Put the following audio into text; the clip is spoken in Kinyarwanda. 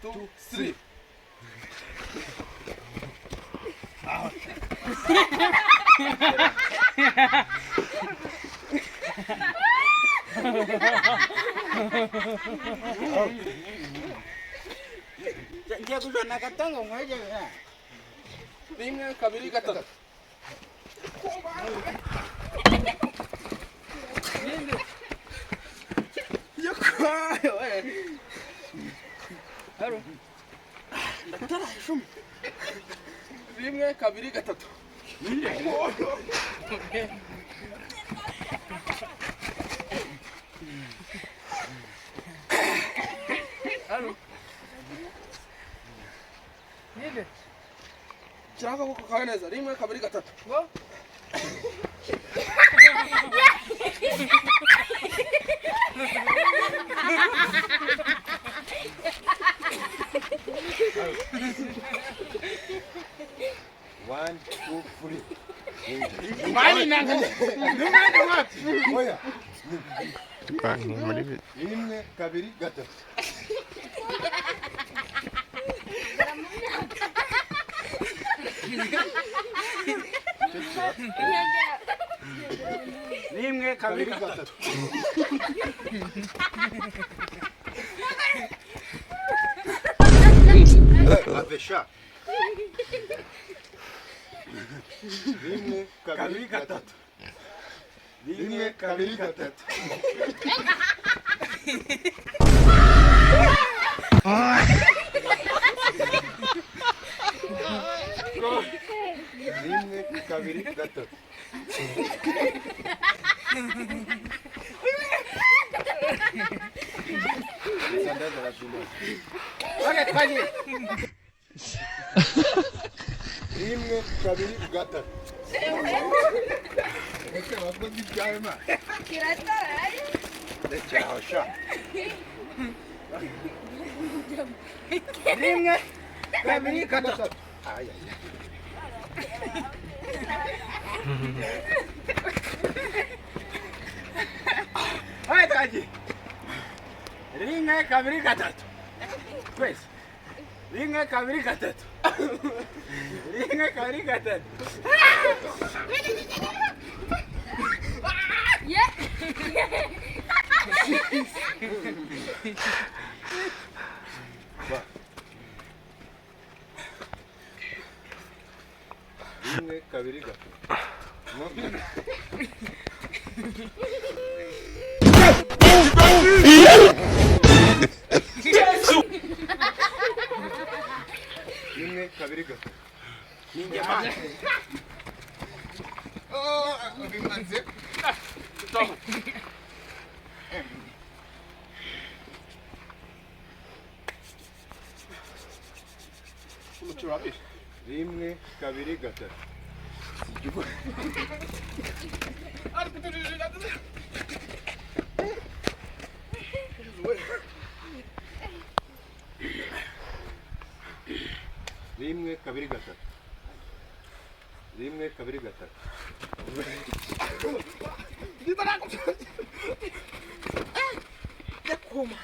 2 3 Jangan aku nak kata ngomong aja ya. rimwe kabiri gatatu Yoko, halo. Ndatara shum. rimwe kabiri gatatu Halo. Ninde kiraka ko kawe neza rimwe kabiri gatatu Ngo? One, two, three. Mali nanga. Nanga wapi? Oya, Bang, mali. rimwe kabiri gatatu. Rimwe kabiri gatatu. Avesha. Rimwe kabiri gatatu. Rimwe kabiri gatatu. Rimwe kabiri gatatu. Oke, pagi. Rimwe kabiri gatatu. Ese wakoze ibyawe ma. Ndacyaho sha. Rimwe kabiri gatatu. Ay ay. Oke, pagi. Rimwe kabiri gatatu. Twese. Rimwe kabiri gatatu. Rimwe kabiri gatatu. Rimwe kabiri gatatu. Rimwe kabiri gatatu. Ninjamani. Oh, bimaze. umucurabisha Rimwe kabiri gatatu. Rimwe kabiri gatatu. Rimwe kabiri gatatu. Yakuma